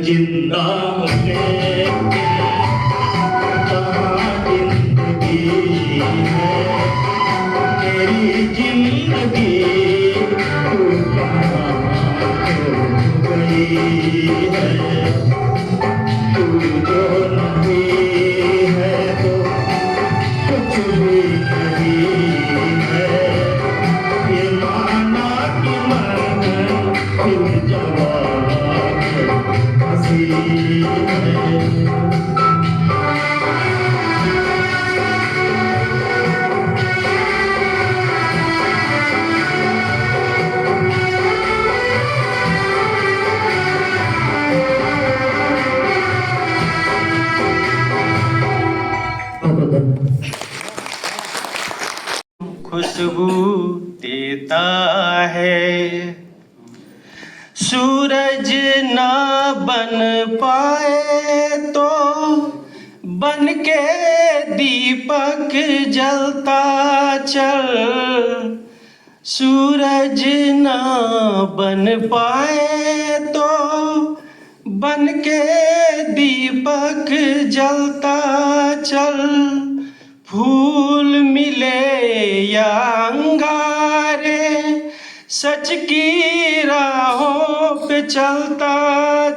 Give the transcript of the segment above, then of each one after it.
जिंदा जिंदगी है मेरी जिंदगी तू कहाँ गई है तू जो नहीं है तो कुछ भी नहीं है ये माना कि मन फिर जवाब हंसी है खुशबू देता है सूरज ना बन पाए तो बन के दीपक जलता चल सूरज ना बन पाए तो बन के दीपक जलता चल फूल मिले या अंगारे सच की राहों पे चलता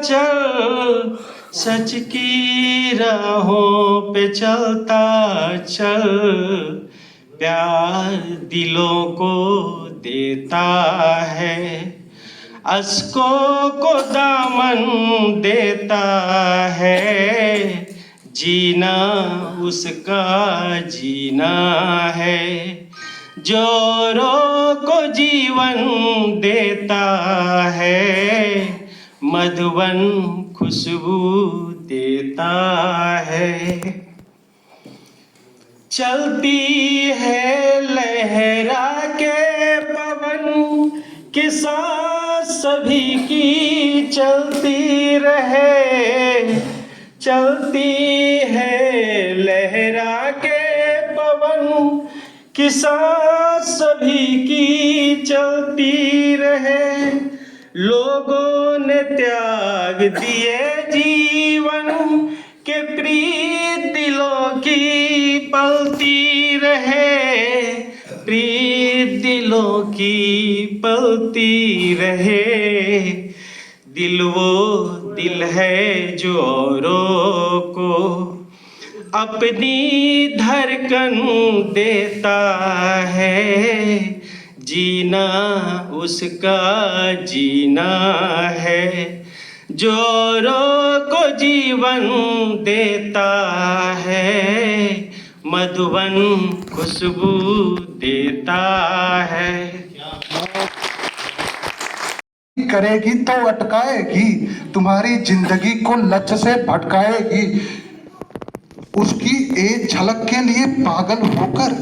चल सच की राहों पे चलता चल प्यार दिलों को देता है अश्कों को दामन देता है जीना उसका जीना है जोरों को जीवन देता है मधुबन खुशबू देता है चलती है लहरा के पवन के साथ सभी की चलती रहे चलती है लहरा के पवन के साथ सभी की चलती रहे लोगों ने त्याग दिए जीवन के प्रीत दिलों की पलती रहे प्रीत दिलों की पलती रहे दिल वो दिल है जो औरों को अपनी धड़कन देता है जीना उसका जीना है जो औरों को जीवन देता है मधुबन खुशबू देता है करेगी तो अटकाएगी तुम्हारी जिंदगी को लक्ष्य से भटकाएगी उसकी एक झलक के लिए पागल होकर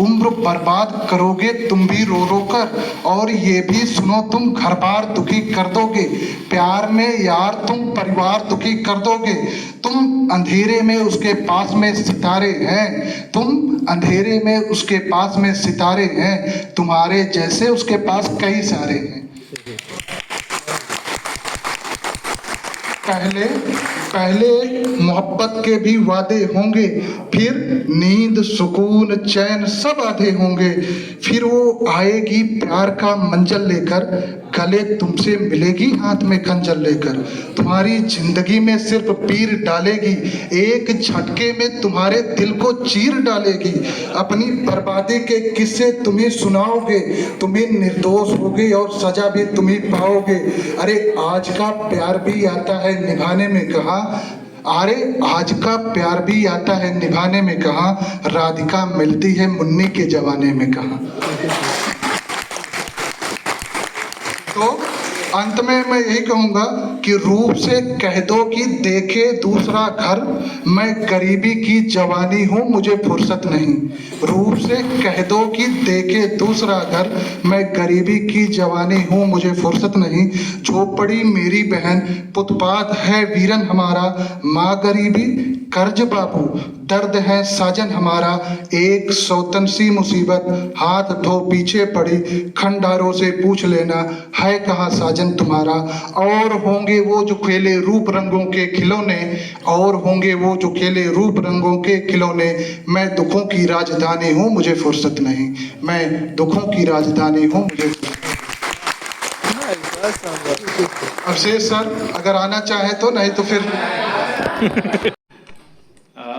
उम्र बर्बाद करोगे तुम भी रो रो कर और ये भी सुनो तुम घर बार दुखी कर दोगे प्यार में यार तुम परिवार दुखी कर दोगे तुम अंधेरे में उसके पास में सितारे हैं तुम अंधेरे में उसके पास में सितारे हैं तुम्हारे जैसे उसके पास कई सारे हैं पहले मोहब्बत के भी वादे होंगे, फिर नींद सुकून चैन सब आधे होंगे, फिर वो आएगी प्यार का मंजिल लेकर, गले तुमसे मिलेगी हाथ में खंजर लेकर, तुम्हारी जिंदगी में सिर्फ पीर डालेगी, एक झटके में तुम्हारे दिल को चीर डालेगी, अपनी बर्बादी के किस्से तुम्हें सुनाओगे, तुम्हें निर्दोष होगे और सजा भी तुम ही पाओगे। अरे आज का प्यार भी आता है निभाने में कहा, अरे आज का प्यार भी आता है निभाने में कहा, राधिका मिलती है मुन्नी के जवाने में कहा। तो अंत में मैं यही कहूंगा कि रूप से कह दो कि देखे दूसरा घर, मैं गरीबी की जवानी हूँ मुझे फुर्सत नहीं। रूप से कह दो कि देखे दूसरा घर, मैं गरीबी की जवानी हूँ मुझे फुर्सत नहीं। झोपड़ी मेरी बहन फुटपाथ है वीरन हमारा, माँ गरीबी कर्ज बाबू दर्द है साजन हमारा, एक सौतन सी मुसीबत हाथ धो पीछे पड़ी, खंडारों से पूछ लेना है कहाँ साजन तुम्हारा। और होंगे वो जो खेले रूप रंगों के खिलौने, और होंगे वो जो खेले रूप रंगों के खिलौने, मैं दुखों की राजधानी हूँ मुझे फुर्सत नहीं, मैं दुखों की राजधानी हूँ मुझे। अवशेष सर अगर आना चाहे तो, नहीं तो फिर।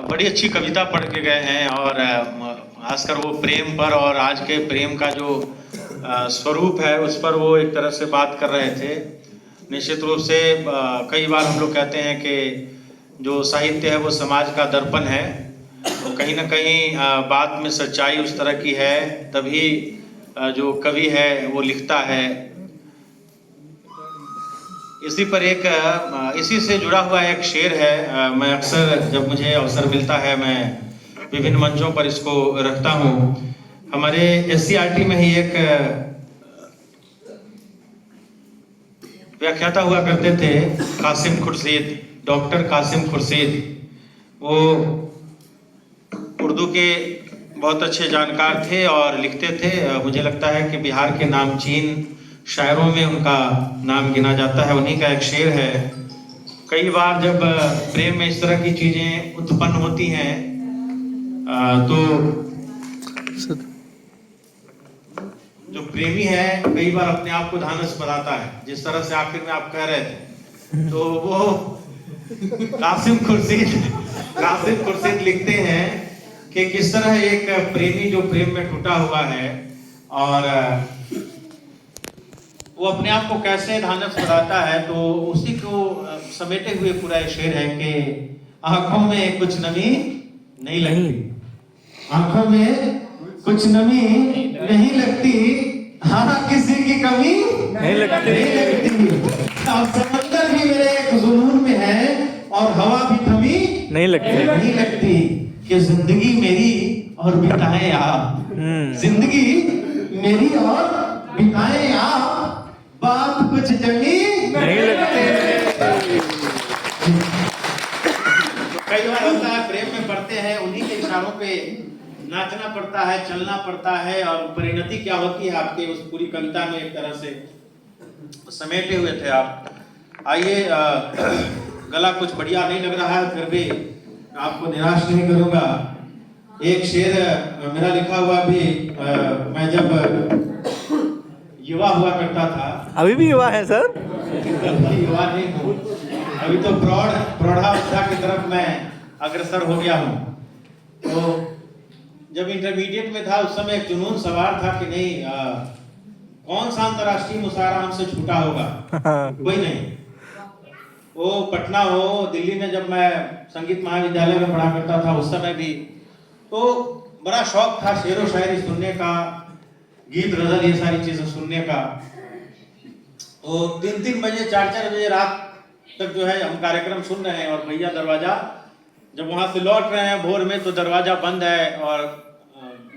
बड़ी अच्छी कविता पढ़ के गए हैं, और खासकर वो प्रेम पर और आज के प्रेम का जो स्वरूप है उस पर वो एक तरह से बात कर रहे थे। निश्चित रूप से कई बार हम लोग कहते हैं कि जो साहित्य है वो समाज का दर्पण है, तो कहीं ना कहीं बात में सच्चाई उस तरह की है, तभी जो कवि है वो लिखता है। इसी पर इसी से जुड़ा हुआ एक शेर है। मैं अक्सर जब मुझे अवसर मिलता है मैं विभिन्न मंचों पर इसको रखता हूँ। हमारे SCRT में ही एक व्याख्याता हुआ करते थे कासिम खुर्शीद, डॉक्टर कासिम खुर्शीद। वो उर्दू के बहुत अच्छे जानकार थे और लिखते थे। मुझे लगता है कि बिहार के नामचीन शायरों में उनका नाम गिना जाता है। उन्हीं का एक शेर है, कई बार जब प्रेम में इस तरह की चीजें उत्पन्न होती हैं तो जो प्रेमी है कई बार अपने आप को धानस बनाता है, जिस तरह से आखिर में आप कह रहे थे। तो वो कासिम खुर्शीद लिखते हैं कि किस तरह एक प्रेमी जो प्रेम में टूटा हुआ है और वो अपने आप को कैसे धानस बनाता है, तो उसी को समेटे हुए पूरा शेर है कि आंखों में कुछ नमी नहीं लगती, आंखों में कुछ नमी नहीं लगती, हाँ किसी की कमी नहीं लगती। अब समंदर भी मेरे एक जुनून में है और हवा भी थमी नहीं लगती कि जिंदगी मेरी और बिताएं आप, जिंदगी मेरी और बिताएं आप, बात कुछ जमी नहीं लगती। तो कई बार होता है प्रेम में पड़ते हैं, उन्हीं के इशारों पे नाचना पड़ता है, चलना पड़ता है, और परिणति क्या होती है आपके उस पूरी कविता में एक तरह से समेटे हुए थे आप। आइए, गला कुछ बढ़िया नहीं लग रहा है, फिर भी आपको निराश नहीं करूंगा। एक शेर मेरा लिखा हुआ भी, मैं जब युवा हुआ करता था, अभी भी युवा है सर? युवा नहीं हूँ अभी, तो प्रौढ़ावस्था की तरफ मैं अग्रसर हो गया हूँ। तो जब इंटरमीडिएट में था उस समय एक जुनून सवार था कि नहीं, कौन सा अंतर्राष्ट्रीय मुशायरा हमसे छूटा होगा, कोई नहीं। वो पटना हो दिल्ली में जब मैं संगीत महाविद्यालय में पढ़ा करता था उस समय भी तो बड़ा शौक था शेरो शायरी सुनने का, गीत गजल ये सारी चीजें सुनने का। वो 3-3 बजे 4-4 बजे रात तक जो है हम कार्यक्रम सुन रहे हैं, और भैया दरवाजा जब वहां से लौट रहे हैं भोर में तो दरवाजा बंद है, और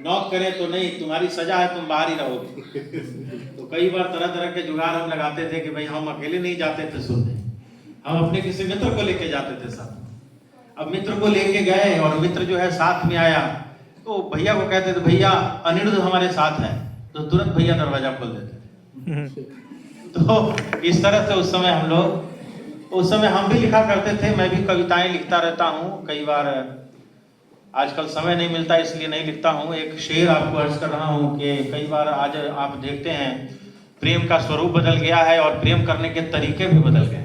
नॉक करें तो नहीं, तुम्हारी सजा है, तुम बाहर ही रहोगे। तो कई बार तरह तरह के जुगाड़ हम लगाते थे कि भाई हम अकेले नहीं जाते थे सुनने, हम अपने किसी मित्र को लेके जाते थे साथ। अब मित्र को लेके गए और मित्र जो है साथ में आया, तो भैया को कहते थे भैया अनिरुद्ध हमारे साथ है, तो तुरंत भैया दरवाजा खोल देते थे। तो इस तरह से उस समय हम लोग उस समय हम भी लिखा करते थे, मैं भी कविताएं लिखता रहता हूँ। कई बार आजकल समय नहीं मिलता इसलिए नहीं लिखता हूँ। एक शेर आपको अर्ज कर रहा हूँ कि कई बार आज आप देखते हैं प्रेम का स्वरूप बदल गया है और प्रेम करने के तरीके भी बदल गए।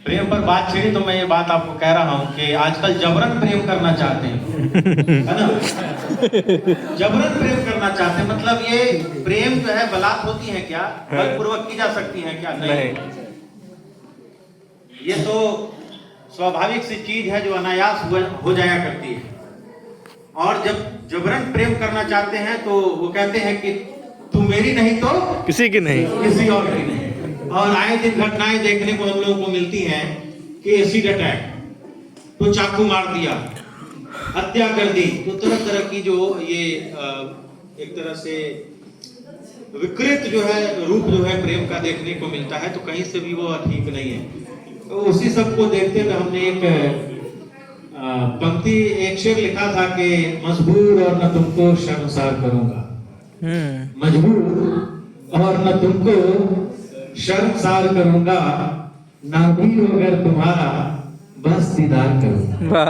प्रेम पर बात छिड़ी तो मैं ये बात आपको कह रहा हूँ कि आजकल जबरन प्रेम करना चाहते हैं, है ना? जबरन प्रेम करना चाहते हैं, मतलब ये प्रेम जो है बलात् होती है क्या? बलपूर्वक की जा सकती है क्या? नहीं। ये तो स्वाभाविक सी चीज है जो अनायास हो जाया करती है। और जब जबरन प्रेम करना चाहते हैं तो वो कहते हैं कि तू मेरी नहीं तो किसी की नहीं, किसी और की नहीं। और आए दिन घटनाएं देखने को हम लोगों को मिलती हैं कि एसिड अटैक, तो चाकू मार दिया, हत्या कर दी, तो तरह तरह की जो ये एक तरह से विकृत जो है रूप जो है प्रेम का देखने को मिलता है, तो कहीं से भी वो ठीक नहीं है। तो उसी सब को देखते हुए हमने एक पंक्ति, एक शेर लिखा था कि मजबूर और न तुमको शर्मसार करूंगा, मजबूर और न तुमको शर्मसार करूंगा, ना भी अगर तुम्हारा बस दीदार करूंगा।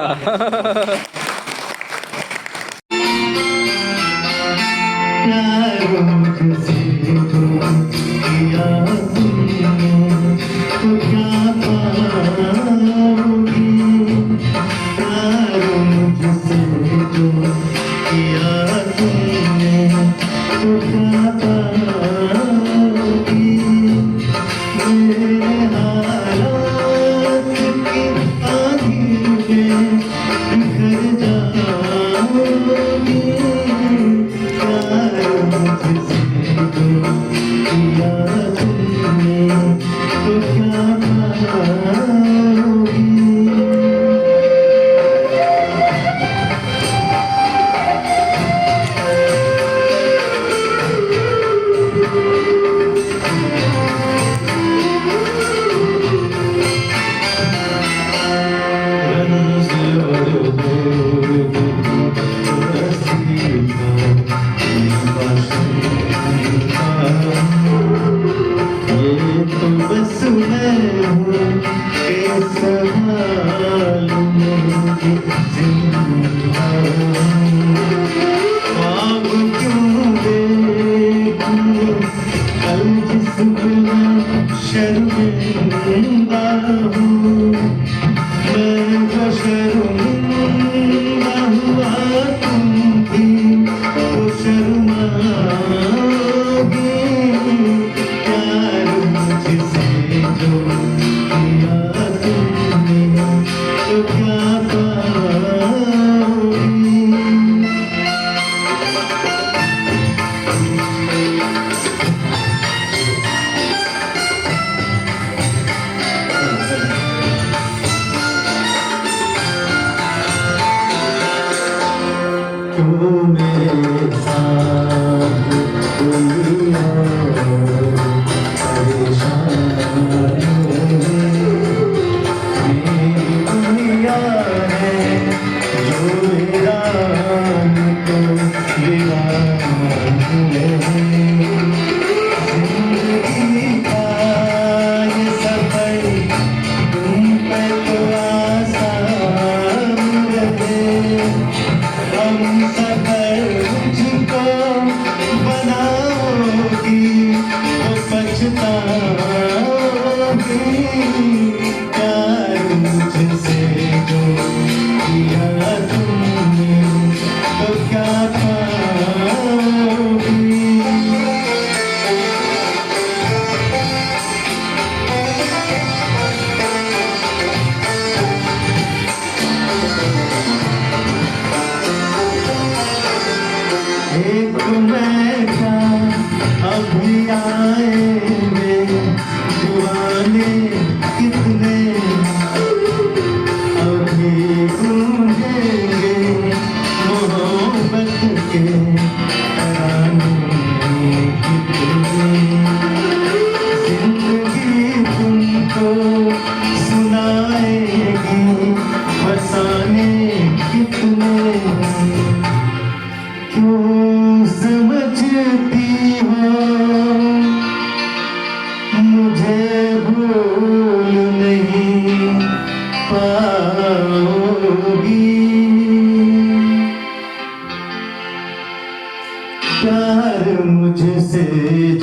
प्यार मुझसे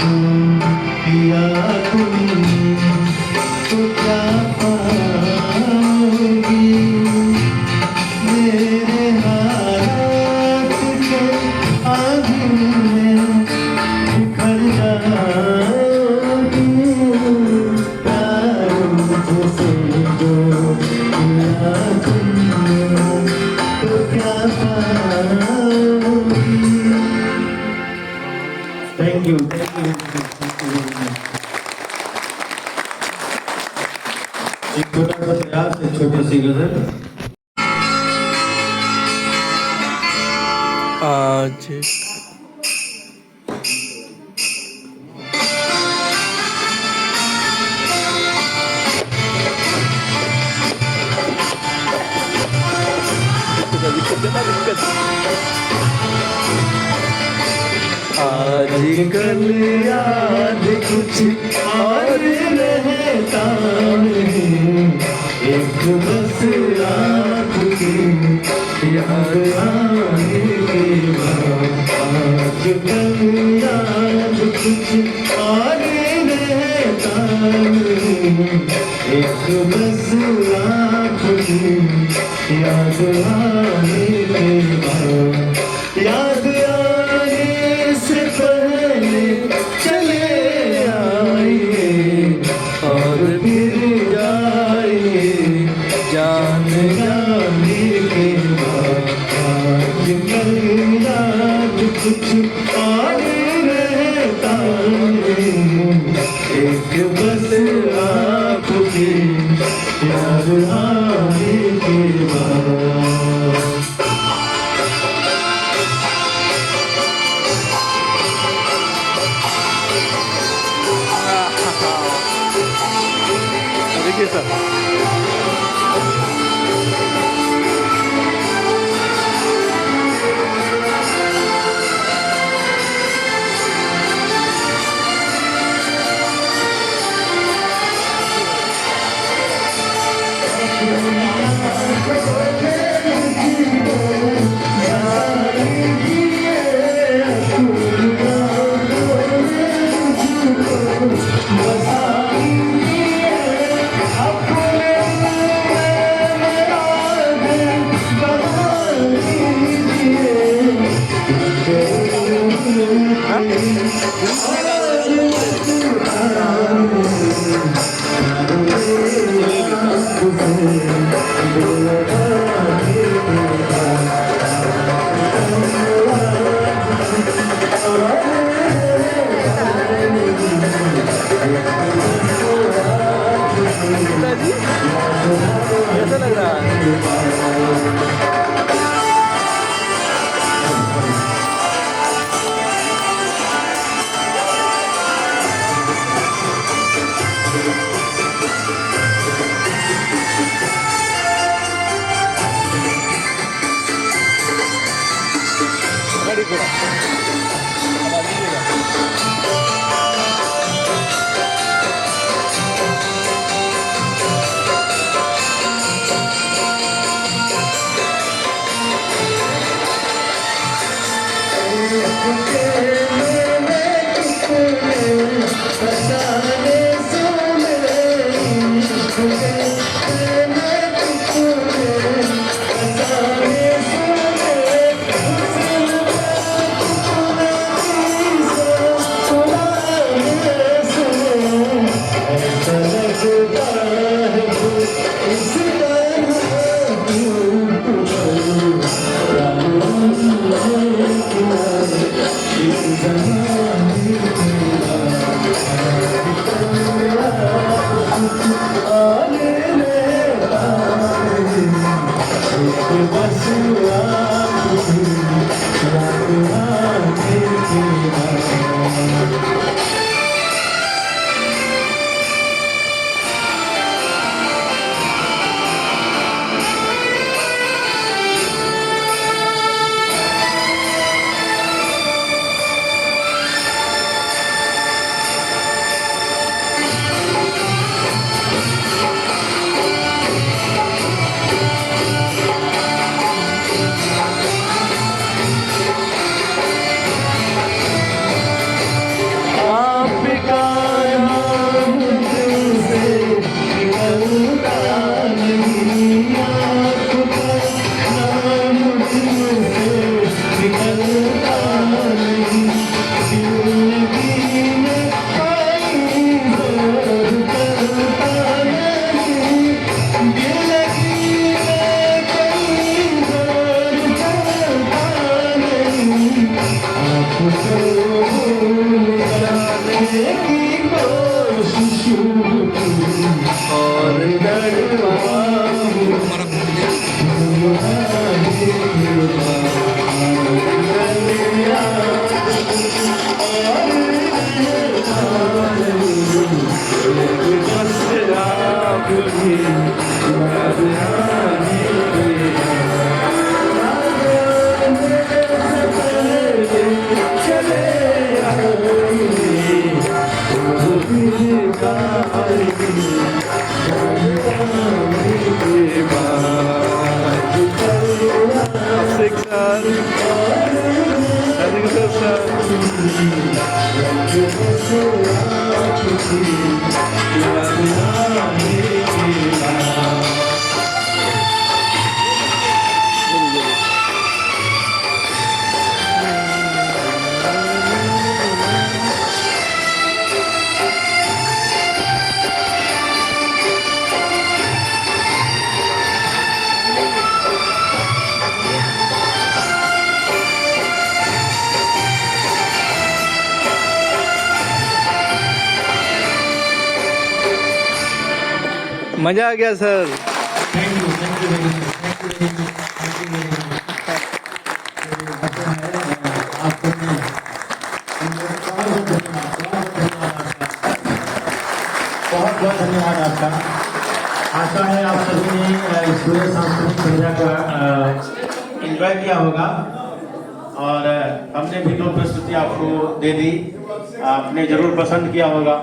जो किया तुम तो क्या पाओगी मेरे हालात के आगे में बिखर जाओगी प्यार मुझसे जो किया तुमने तो क्या पाओगी। थैंक यू एक छोटा सा प्रयास एक छोटी सी गजल। आज आजकल याद कुछ और रहता नहीं एक बस आपकी याद आने के बाद आजकल याद कुछ और रहता नहीं एक बस आपकी याद आने के बाद याद आने से पहले चले आइए और फिर जाइए जान जाने के बाद आजकल याद कुछ और रहता नहीं एक बस आपकी याद आने के बाद। देखिए सर कैसा लग रहा है? गाड़ी घोड़ा आवाज दीजिएगा। और मजा आ गया sir. Thank you very much, thank you very much, thank you very much. आपको बहुत बहुत धन्यवाद आपका। आशा है आप सभी ने इस पूरे सांस्कृतिक संध्या का एंजॉय किया होगा और हमने भी 2 प्रस्तुति आपको दे दी, आपने जरूर पसंद किया होगा।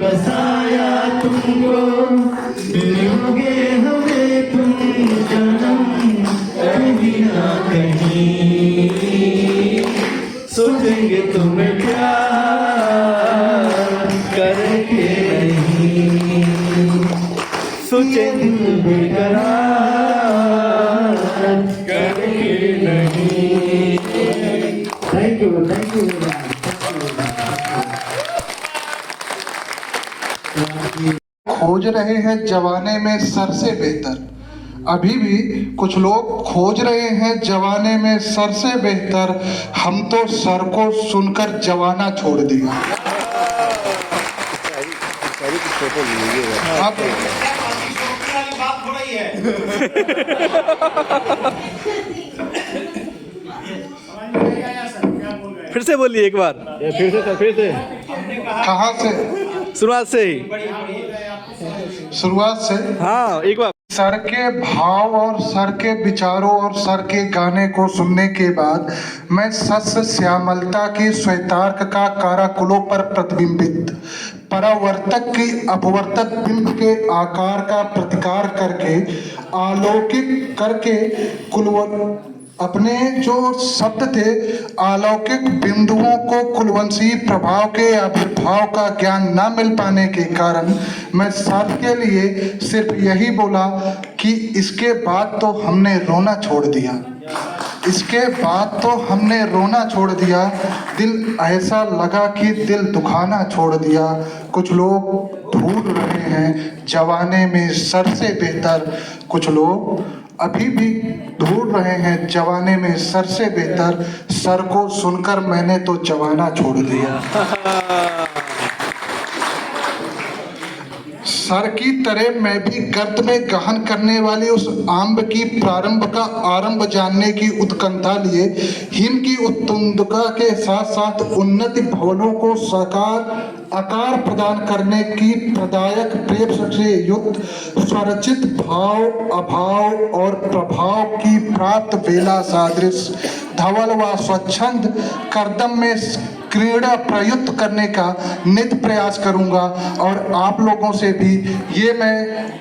बसाया तुमको, मिलोगे हमें तुम जन्म कहीं ना कहीं, सोचेंगे तुम्हें प्यार करके नहीं, सोचेंगे तुम्हें करार करके नहीं। Thank you, thank you. खोज रहे हैं जवाने में सर से बेहतर, अभी भी कुछ लोग खोज रहे हैं जवाने में सर से बेहतर, हम तो सर को सुनकर जवाना छोड़ दिया। अब बात हो रही है। फिर से बोलिए एक बार। फिर से कहाँ से? शुरुआत से ही। शुरुआत से। हाँ एक बार। सर के भाव और सर के विचारों और सर के गाने को सुनने के बाद मैं सस्य श्यामलता की श्वेतार्क का काराकुलों पर प्रतिबिंबित परावर्तक की अपवर्तक बिंब के आकार का प्रतिकार करके अलौकिक करके कुलवंत अपने जो शब्द थे अलौकिक बिंदुओं को कुलवंशी प्रभाव के आविर्भाव का ज्ञान न मिल पाने के कारण मैं सर के लिए सिर्फ यही बोला कि इसके बाद तो हमने रोना छोड़ दिया, इसके बाद तो हमने रोना छोड़ दिया, दिल ऐसा लगा कि दिल दुखाना छोड़ दिया। कुछ लोग ढूंढ रहे हैं जवाने में सर से बेहतर, कुछ लोग अभी भी ढूंढ रहे हैं जवाने में सर से बेहतर, सर को सुनकर मैंने तो जवाना छोड़ दिया। सर की तरह मैं भी गर्त में गहन करने वाली उस आम्ब की प्रारंभ का आरंभ जानने की उत्कंठा लिए हिम की उत्तुंगता के साथ साथ उन्नति भवनों को साकार आकार प्रदान करने की प्रदायक प्रेम से युक्त स्वरचित भाव अभाव और प्रभाव की प्राप्त बेला सादृश धवल व स्वच्छंद करदम में क्रीड़ा प्रयुक्त करने का नित प्रयास करूंगा। और आप लोगों से भी ये मैं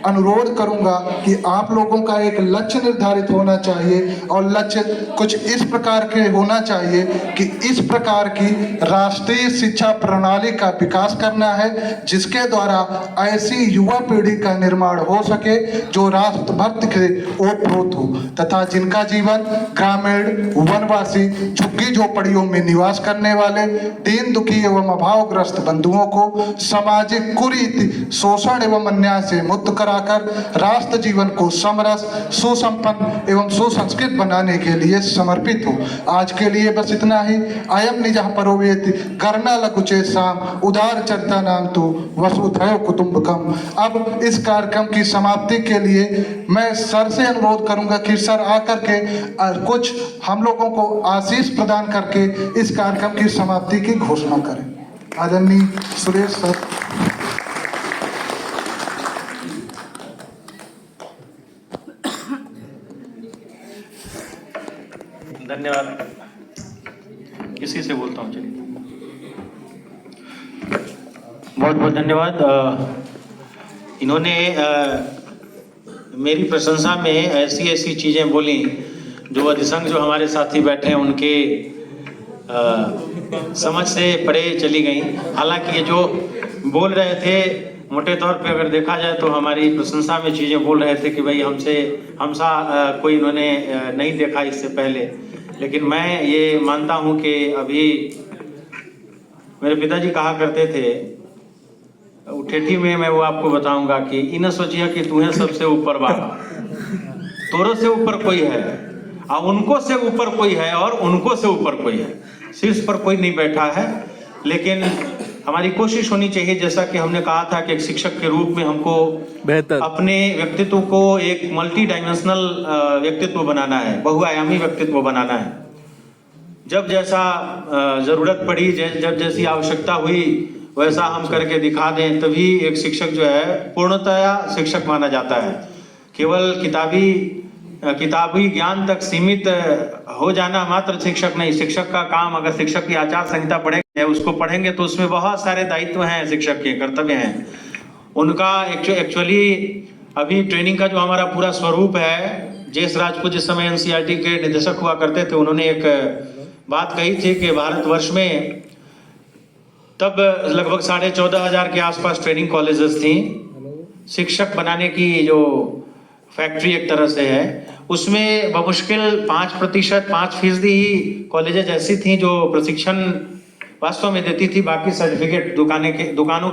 अनुरोध करूंगा कि आप लोगों का एक लक्ष्य निर्धारित होना चाहिए और लक्ष्य कुछ इस प्रकार के होना चाहिए कि इस प्रकार की राष्ट्रीय शिक्षा प्रणाली का विकास करना है जिसके द्वारा ऐसी युवा पीढ़ी का निर्माण हो सके जो राष्ट्रभक्त के ओतप्रोत हो तथा जिनका जीवन ग्रामीण वनवासी झुग्गी झोपड़ियों में निवास करने वाले दीन दुखी एवं अभावग्रस्त बंधुओं को सामाजिक कुरीति शोषण एवं अन्याय से मुक्त कराकर राष्ट्र जीवन को समरस सुसंपन्न एवं सुसंस्कृत बनाने के लिए समर्पित हो। आज के लिए बस इतना ही। अयम निजः परोवेति करना लकुचे शाम उदार चरिता नाम तो वसुधैव कुटुंबकम। अब इस कार्यक्रम की समाप्ति के लिए मैं सर से अनुरोध करूंगा कि सर आकर के कुछ हम लोगों को आशीष प्रदान करके इस कार्यक्रम की समाप्ति की घोषणा करें। आदरणीय सुरेश सर। धन्यवाद। किसी से बोलता हूँ, चलिए। बहुत बहुत धन्यवाद। इन्होंने मेरी प्रशंसा में ऐसी ऐसी चीज़ें बोली जो अधिसंग जो हमारे साथी बैठे हैं उनके समझ से परे चली गई। हालांकि ये जो बोल रहे थे मोटे तौर पे अगर देखा जाए तो हमारी प्रशंसा में चीज़ें बोल रहे थे कि भाई हमसा कोई इन्होंने नहीं देखा इससे पहले। लेकिन मैं ये मानता हूँ कि अभी मेरे पिताजी कहा करते थे उठेठी में, मैं वो आपको बताऊंगा कि इन सोचिए कि तुम्हें सबसे ऊपर बाबा तोरो से ऊपर कोई है और उनको से ऊपर कोई है और उनको से ऊपर कोई है, शीर्ष पर कोई नहीं बैठा है। लेकिन हमारी कोशिश होनी चाहिए, जैसा कि हमने कहा था कि एक शिक्षक के रूप में हमको बेहतर अपने व्यक्तित्व को एक मल्टी डायमेंशनल व्यक्तित्व बनाना है, बहुआयामी व्यक्तित्व बनाना है। जब जैसा ज़रूरत पड़ी, जब जैसी आवश्यकता हुई वैसा हम करके दिखा दें, तभी एक शिक्षक जो है पूर्णतया शिक्षक माना जाता है। केवल किताबी किताबी ज्ञान तक सीमित हो जाना मात्र शिक्षक नहीं, शिक्षक का काम, अगर शिक्षक की आचार संहिता पढ़ेंगे, उसको पढ़ेंगे तो उसमें बहुत सारे दायित्व हैं, शिक्षक के कर्तव्य हैं उनका। एक्चुअली अभी ट्रेनिंग का जो हमारा पूरा स्वरूप है, जयेश राजपूत जिस समय एनसीईआरटी के निदेशक हुआ करते थे, उन्होंने एक बात कही थी कि भारतवर्ष में तब लगभग 14,500 के आसपास ट्रेनिंग कॉलेजेस थी। शिक्षक बनाने की जो फैक्ट्री एक तरह से है, उसमें बमुश्किल 5%, 5% ही कॉलेजेस ऐसी थी जो प्रशिक्षण वास्तव में देती थी, बाकी सर्टिफिकेट दुकानों